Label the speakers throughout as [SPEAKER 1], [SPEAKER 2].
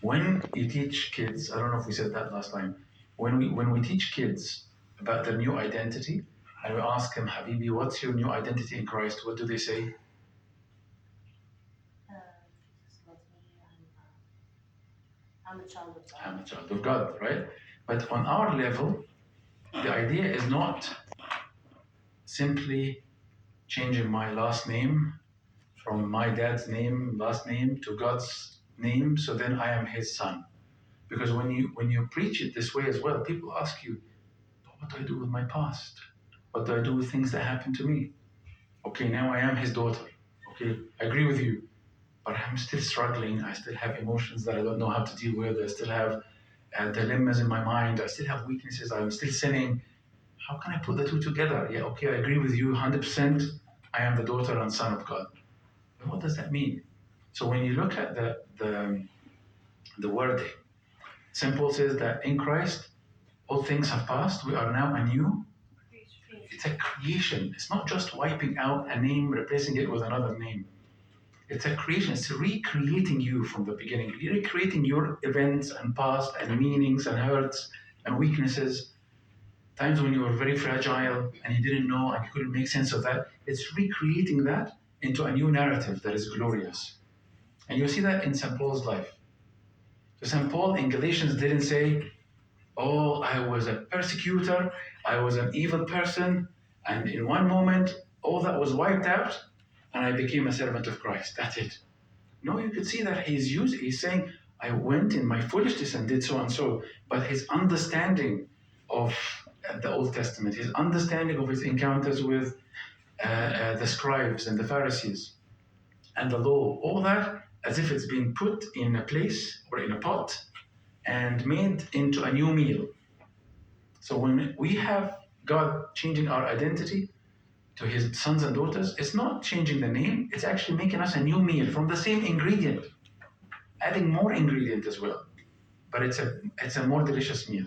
[SPEAKER 1] When you teach kids, I don't know if we said that last time, when we teach kids about their new identity, and we ask them, Habibi, what's your new identity in Christ? What do they say?
[SPEAKER 2] Jesus loves me. I'm a child of God.
[SPEAKER 1] I'm a child of God, right? But on our level, the idea is not simply changing my last name from my dad's name, last name, to God's name, so then I am his son. Because when you preach it this way as well, people ask you, what do I do with my past? What do I do with things that happened to me? Okay, now I am his daughter. Okay, I agree with you, but I'm still struggling. I still have emotions that I don't know how to deal with. I still have dilemmas in my mind. I still have weaknesses. I'm still sinning. How can I put the two together? Yeah, okay, I agree with you 100%. I am the daughter and son of God. But what does that mean? So when you look at the wording, St. Paul says that in Christ, all things have passed. We are now a new. It's a creation. It's not just wiping out a name, replacing it with another name. It's a creation. It's recreating you from the beginning, recreating your events and past and meanings and hurts and weaknesses, times when you were very fragile and you didn't know and you couldn't make sense of that. It's recreating that into a new narrative that is glorious. And you see that in St. Paul's life. So St. Paul in Galatians didn't say, oh, I was a persecutor, I was an evil person, and in one moment, all that was wiped out, and I became a servant of Christ. That's it. No, you could see that he's saying, I went in my foolishness and did so and so, but his understanding of the Old Testament, his understanding of his encounters with the scribes and the Pharisees and the law, all that as if it's been put in a place or in a pot and made into a new meal. So when we have God changing our identity to his sons and daughters, it's not changing the name, it's actually making us a new meal from the same ingredient, adding more ingredient as well. But it's a more delicious meal.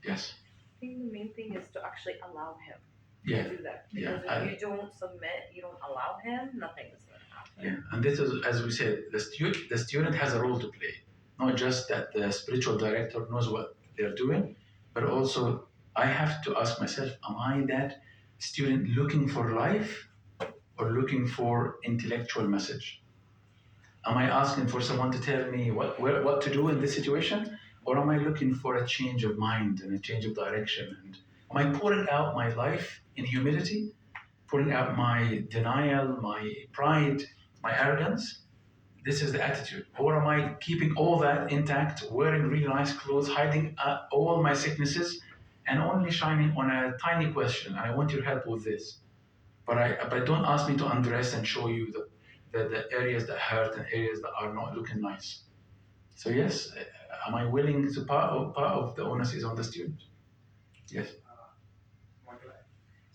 [SPEAKER 1] Yes.
[SPEAKER 2] I think the main thing is to actually allow him
[SPEAKER 1] Yeah.
[SPEAKER 2] to do that.
[SPEAKER 1] Yeah.
[SPEAKER 2] Because if you don't submit, you don't allow him, nothing is going to happen.
[SPEAKER 1] Yeah. And this is, as we said, the student has a role to play. Not just that the spiritual director knows what they're doing, but also I have to ask myself, am I that student looking for life or looking for intellectual message? Am I asking for someone to tell me what to do in this situation? Or am I looking for a change of mind and a change of direction? And am I pouring out my life in humility, pouring out my denial, my pride, my arrogance? This is the attitude. Or am I keeping all that intact, wearing really nice clothes, hiding all my sicknesses, and only shining on a tiny question? I want your help with this. But don't ask me to undress and show you the areas that hurt and areas that are not looking nice. So yes, am I willing to part of the onus is on the student? Yes.
[SPEAKER 3] Michael,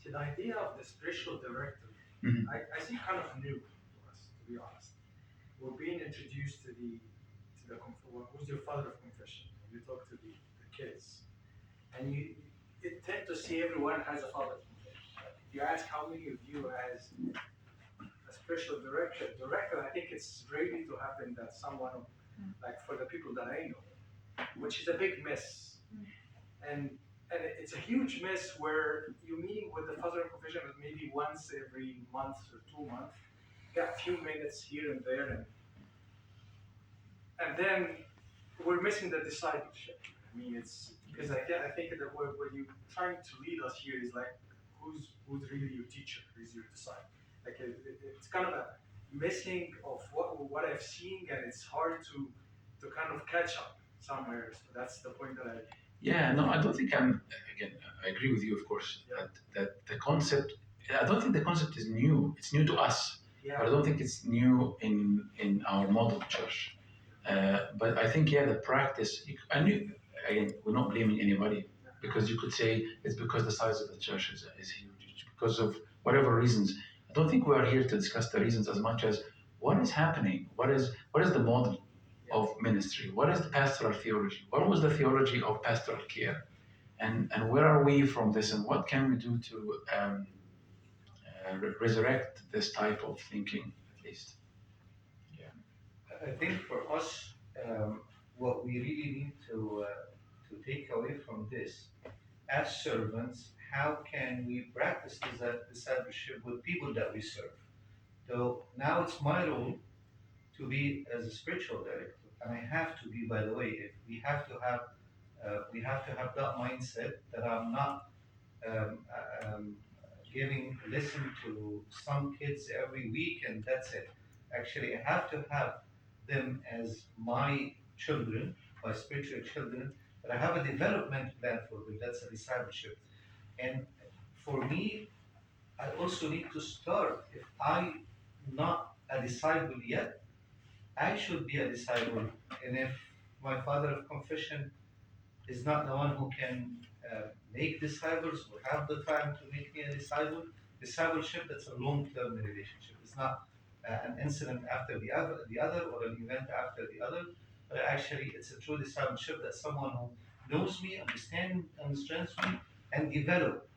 [SPEAKER 3] see, the idea of the spiritual director,
[SPEAKER 1] Mhm.
[SPEAKER 3] I see kind of new to us, to be honest. We're being introduced to the who's your father of confession? You talk to the kids, and you tend to see everyone has a father of confession. If you ask how many of you has a spiritual director, I think it's ready to happen that someone, like for the people that I know, which is a big miss. And it's a huge miss where you're meeting with the father of confession maybe once every month or 2 months, get a few minutes here and there, and then we're missing the discipleship. I mean, it's because I think that what you're trying to lead us here is like who's really your teacher, who's your disciple. Like it's kind of a missing of what I've seen, and it's hard to kind of catch up somewhere. So that's the point that I.
[SPEAKER 1] Yeah, no, I don't think again, I agree with you, of course, that the concept, I don't think the concept is new. It's new to us,
[SPEAKER 3] Yeah.
[SPEAKER 1] but I don't think it's new in our model church. But I think, yeah, the practice, again, we're not blaming anybody because you could say it's because the size of the church is huge, it's because of whatever reasons. I don't think we are here to discuss the reasons as much as what is happening, what is the model of ministry? What is the pastoral theology? What was the theology of pastoral care? And where are we from this? And what can we do to resurrect this type of thinking, at least? Yeah.
[SPEAKER 4] I think for us, what we really need to take away from this, as servants, how can we practice discipleship with people that we serve? So now it's my role to be as a spiritual director, and I have to be. By the way, if we have to have that mindset that I'm not um, giving listen to some kids every week and that's it. Actually, I have to have them as my children, my spiritual children, but I have a development plan for them. That's a discipleship. And for me, I also need to start. If I'm not a disciple yet, I should be a disciple. And if my father of confession is not the one who can make disciples or have the time to make me a disciple. Discipleship, that's a long-term relationship. It's not an incident after the other or an event after the other, but actually it's a true discipleship that someone who knows me, understands me, and develop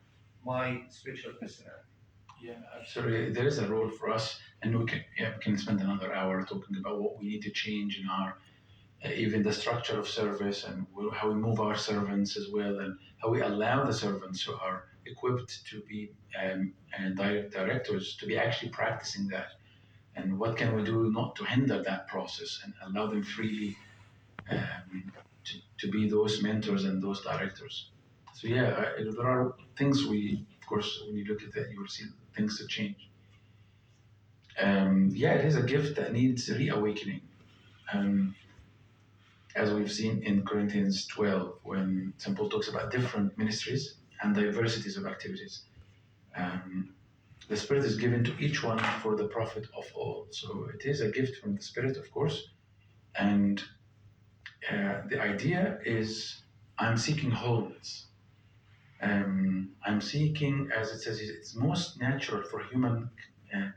[SPEAKER 4] my spiritual personality.
[SPEAKER 1] Yeah, absolutely. There is a role for us, and we can spend another hour talking about what we need to change in our even the structure of service and how we move our servants as well, and how we allow the servants who are equipped to be and directors to be actually practicing that, and what can we do not to hinder that process and allow them freely to be those mentors and those directors. So yeah, there are things we, of course, when you look at that, you will see things to change. Yeah, it is a gift that needs reawakening. Um, as we've seen in Corinthians 12, when St. Paul talks about different ministries and diversities of activities. Um, the Spirit is given to each one for the profit of all. So it is a gift from the Spirit, of course. And the idea is I'm seeking wholeness. I'm seeking, as it says, it's most natural for human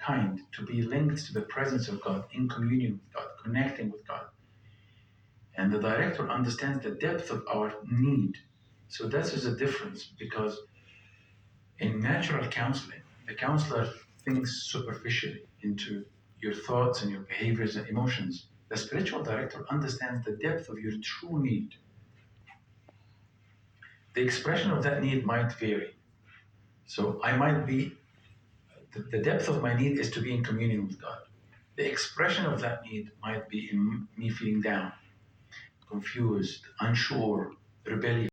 [SPEAKER 1] kind to be linked to the presence of God, in communion with God, connecting with God. And the director understands the depth of our need. So that is a difference, because in natural counseling, the counselor thinks superficially into your thoughts and your behaviors and emotions. The spiritual director understands the depth of your true need. The expression of that need might vary. So I might be, the depth of my need is to be in communion with God. The expression of that need might be in me feeling down, confused, unsure, rebellious.